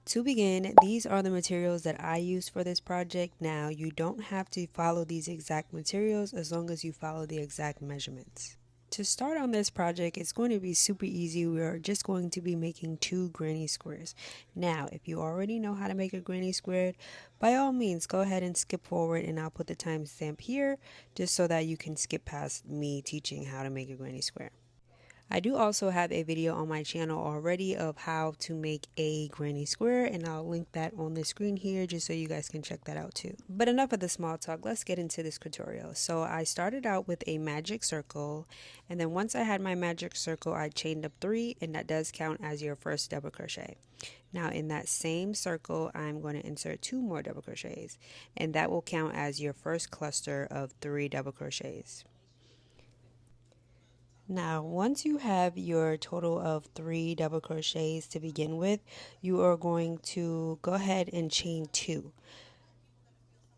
To begin, these are the materials that I used for this project. Now, you don't have to follow these exact materials as long as you follow the exact measurements. To start on this project, it's going to be super easy. We are just going to be making 2 granny squares. Now, if you already know how to make a granny square, by all means, go ahead and skip forward and I'll put the timestamp here just so that you can skip past me teaching how to make a granny square. I do also have a video on my channel already of how to make a granny square, and I'll link that on the screen here just so you guys can check that out too. But enough of the small talk, let's get into this tutorial. So I started out with a magic circle, and then once I had my magic circle, I chained up 3, and that does count as your first double crochet. Now in that same circle, I'm going to insert 2 more double crochets, and that will count as your first cluster of 3 double crochets. Now, once you have your total of 3 double crochets to begin with, you are going to go ahead and chain 2.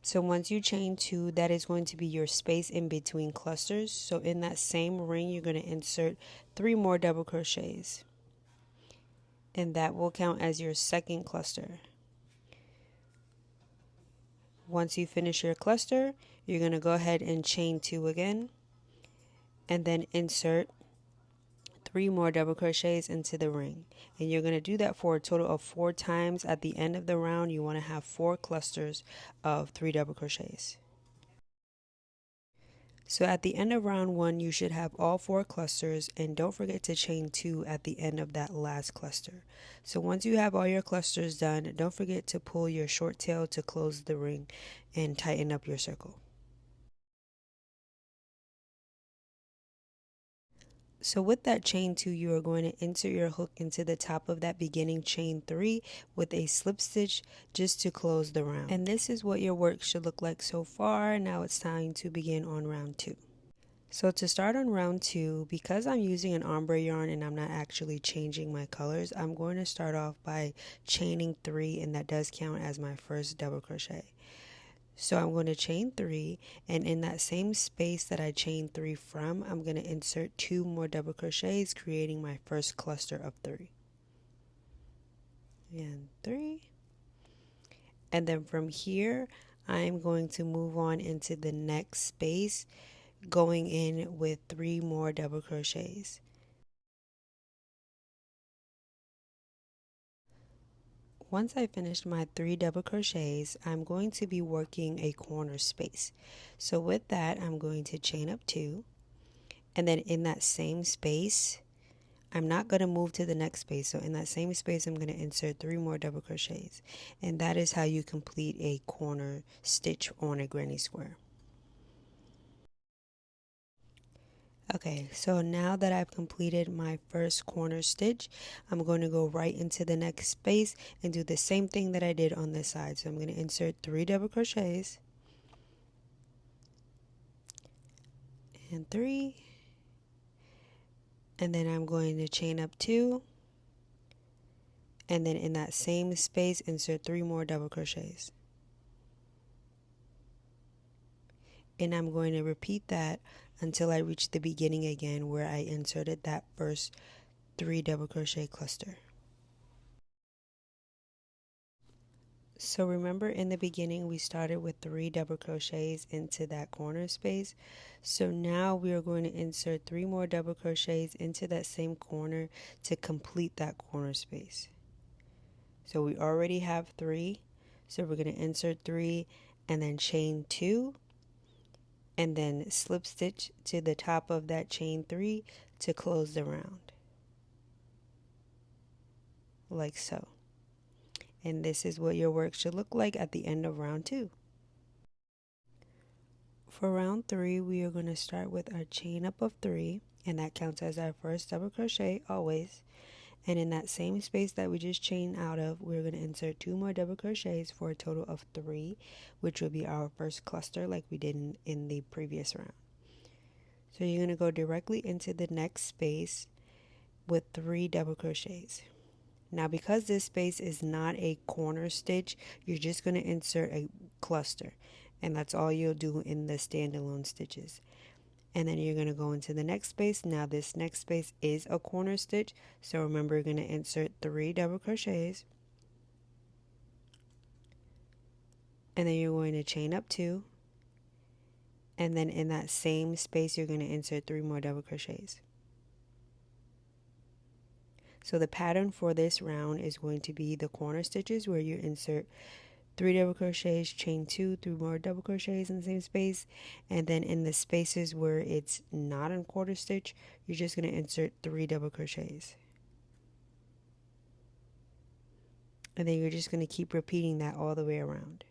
So once you chain 2, that is going to be your space in between clusters. So in that same ring, you're going to insert 3 more double crochets. And that will count as your second cluster. Once you finish your cluster, you're going to go ahead and chain 2 again. And then insert 3 more double crochets into the ring, and you're going to do that for a total of 4 times. At the end of the round, you want to have 4 clusters of 3 double crochets. So at the end of round 1, you should have all 4 clusters, and don't forget to chain 2 at the end of that last cluster. So once you have all your clusters done, don't forget to pull your short tail to close the ring and tighten up your circle. So with that chain 2, you are going to insert your hook into the top of that beginning chain 3 with a slip stitch just to close the round. And this is what your work should look like so far. Now it's time to begin on round 2. So to start on round 2, because I'm using an ombre yarn and I'm not actually changing my colors, I'm going to start off by chaining 3, and that does count as my first double crochet. So I'm going to chain 3, and in that same space that I chained 3 from, I'm going to insert 2 more double crochets, creating my first cluster of 3. And 3. And then from here, I'm going to move on into the next space, going in with 3 more double crochets. Once I finished my 3 double crochets, I'm going to be working a corner space. So with that, I'm going to chain up 2, and then in that same space, I'm not going to move to the next space. So in that same space, I'm going to insert 3 more double crochets, and that is how you complete a corner stitch on a granny square. Okay, so now that I've completed my first corner stitch, I'm going to go right into the next space and do the same thing that I did on this side. So I'm going to insert 3 double crochets and 3, and then I'm going to chain up 2, and then in that same space insert 3 more double crochets. And I'm going to repeat that until I reach the beginning again where I inserted that first 3 double crochet cluster. So remember, in the beginning we started with 3 double crochets into that corner space. So now we are going to insert 3 more double crochets into that same corner to complete that corner space. So we already have 3, so we're going to insert 3 and then chain 2, and then slip stitch to the top of that chain 3 to close the round, like so. And this is what your work should look like at the end of round 2. For round 3, we are going to start with our chain up of 3, and that counts as our first double crochet always. And in that same space that we just chained out of, we're going to insert 2 more double crochets for a total of 3, which will be our first cluster like we did in the previous round. So you're going to go directly into the next space with 3 double crochets. Now because this space is not a corner stitch, you're just going to insert a cluster, and that's all you'll do in the standalone stitches. And then you're going to go into the next space. Now this next space is a corner stitch, so remember, you're going to insert 3 double crochets, and then you're going to chain up 2, and then in that same space you're going to insert 3 more double crochets. So the pattern for this round is going to be the corner stitches, where you insert 3 double crochets, chain 2, 3 more double crochets in the same space, and then in the spaces where it's not in quarter stitch, you're just going to insert 3 double crochets. And then you're just going to keep repeating that all the way around.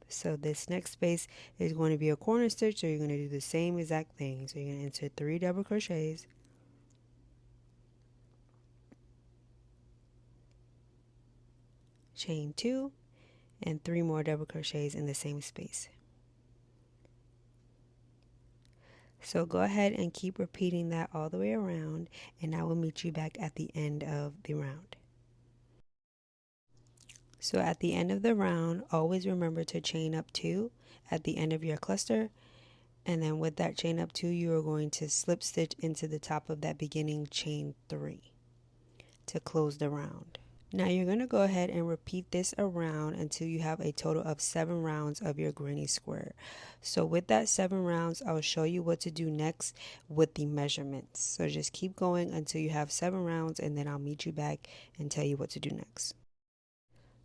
So this next space is going to be a corner stitch, so you're going to do the same exact thing. So you're going to insert 3 double crochets, chain 2, and 3 more double crochets in the same space. So go ahead and keep repeating that all the way around, and I will meet you back at the end of the round. So at the end of the round, always remember to chain up 2 at the end of your cluster, and then with that chain up 2, you are going to slip stitch into the top of that beginning chain 3 to close the round. Now you're going to go ahead and repeat this around until you have a total of 7 rounds of your granny square. So with that 7 rounds, I'll show you what to do next with the measurements. So just keep going until you have 7 rounds, and then I'll meet you back and tell you what to do next.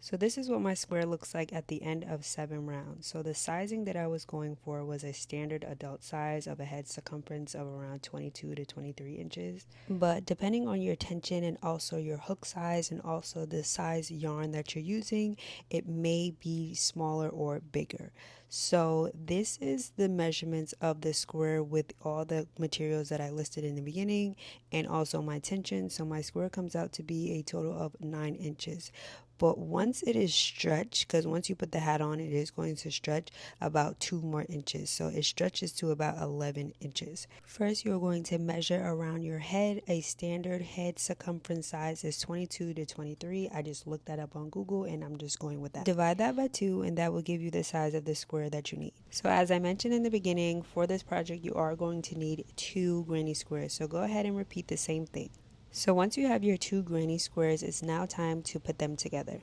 So this is what my square looks like at the end of 7 rounds. So the sizing that I was going for was a standard adult size of a head circumference of around 22 to 23 inches. But depending on your tension and also your hook size and also the size yarn that you're using, it may be smaller or bigger. So this is the measurements of the square with all the materials that I listed in the beginning and also my tension. So my square comes out to be a total of 9 inches. But once it is stretched, because once you put the hat on, it is going to stretch about 2 more inches. So it stretches to about 11 inches. First, you're going to measure around your head. A standard head circumference size is 22 to 23. I just looked that up on Google and I'm just going with that. Divide that by 2 and that will give you the size of the square that you need. So as I mentioned in the beginning, for this project, you are going to need 2 granny squares. So go ahead and repeat the same thing. So once you have your 2 granny squares, it's now time to put them together.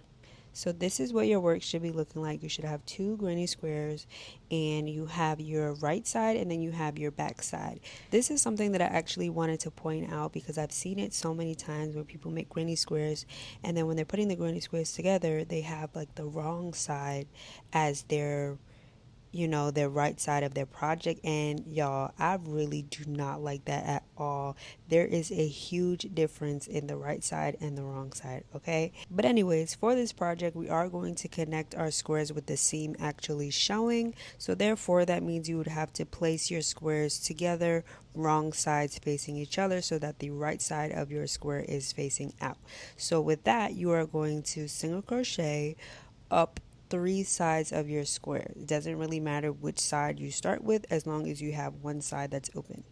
So this is what your work should be looking like. You should have 2 granny squares and you have your right side and then you have your back side. This is something that I actually wanted to point out because I've seen it so many times where people make granny squares and then when they're putting the granny squares together, they have like the wrong side as their their right side of their project, and y'all, I really do not like that at all. There is a huge difference in the right side and the wrong side, okay? But anyways, for this project, we are going to connect our squares with the seam actually showing, so therefore that means you would have to place your squares together, wrong sides facing each other, so that the right side of your square is facing out. So with that, you are going to single crochet up 3 sides of your square. It doesn't really matter which side you start with as long as you have one side that's open.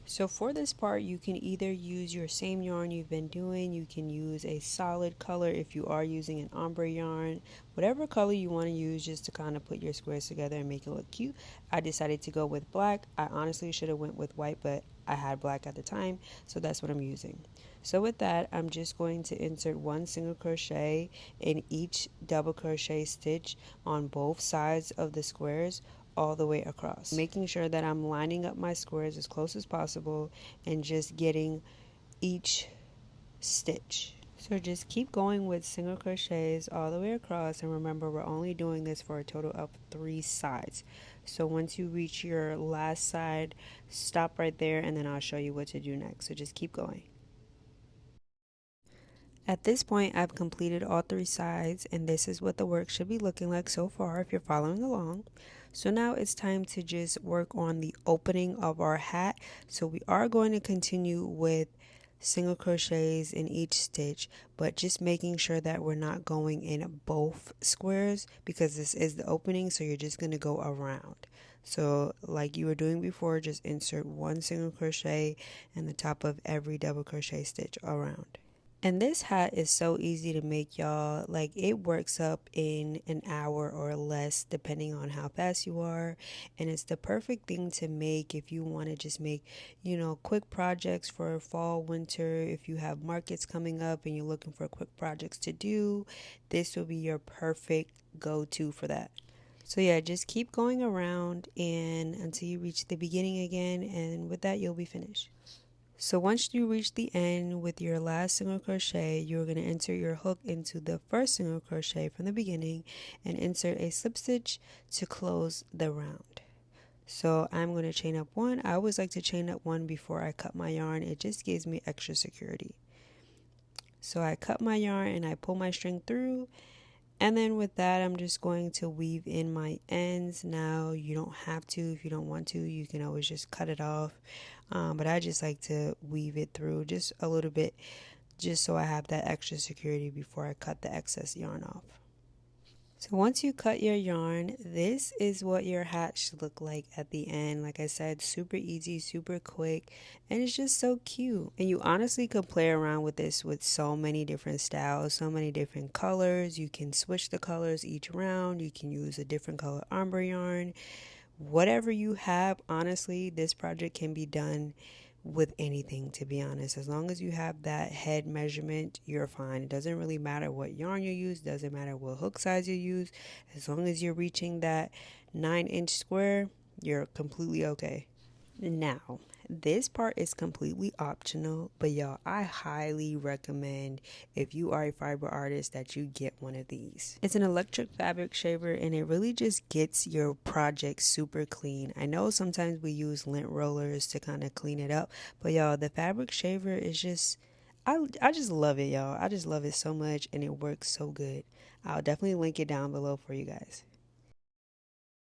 So for this part, you can either use your same yarn you've been doing. You can use a solid color if you are using an ombre yarn. Whatever color you want to use just to kind of put your squares together and make it look cute. I decided to go with black. I honestly should have went with white, but I had black at the time, so that's what I'm using. So with that, I'm just going to insert 1 single crochet in each double crochet stitch on both sides of the squares all the way across, making sure that I'm lining up my squares as close as possible and just getting each stitch. So just keep going with single crochets all the way across, and remember we're only doing this for a total of 3 sides. So once you reach your last side, stop right there and then I'll show you what to do next. So just keep going. At this point, I've completed all 3 sides, and this is what the work should be looking like so far if you're following along. So now it's time to just work on the opening of our hat. So we are going to continue with single crochets in each stitch, but just making sure that we're not going in both squares because this is the opening, so you're just going to go around. So like you were doing before, just insert 1 single crochet in the top of every double crochet stitch around. And this hat is so easy to make, y'all. Like, it works up in an hour or less depending on how fast you are. And it's the perfect thing to make if you want to just make, quick projects for fall, winter. If you have markets coming up and you're looking for quick projects to do, this will be your perfect go-to for that. So yeah, just keep going around and until you reach the beginning again, and with that you'll be finished. So once you reach the end with your last single crochet, you're going to insert your hook into the first single crochet from the beginning and insert a slip stitch to close the round. So I'm going to chain up one. I always like to chain up one before I cut my yarn. It just gives me extra security. So I cut my yarn and I pull my string through. And then with that, I'm just going to weave in my ends. Now, you don't have to. If you don't want to, you can always just cut it off. But I just like to weave it through just a little bit, just so I have that extra security before I cut the excess yarn off. So once you cut your yarn, this is what your hat should look like at the end. Like I said, super easy, super quick, and it's just so cute. And you honestly could play around with this with so many different styles, so many different colors. You can switch the colors each round. You can use a different color ombre yarn. Whatever you have, honestly, this project can be done with anything, to be honest. As long as you have that head measurement, you're fine. It doesn't really matter what yarn you use, doesn't matter what hook size you use. As long as you're reaching that 9-inch square, you're completely okay. Now, this part is completely optional, but y'all, I highly recommend, if you are a fiber artist, that you get one of these. It's an electric fabric shaver and it really just gets your project super clean. I know sometimes we use lint rollers to kind of clean it up, but y'all, the fabric shaver is just, I just love it, y'all. I just love it so much and it works so good. I'll definitely link it down below for you guys.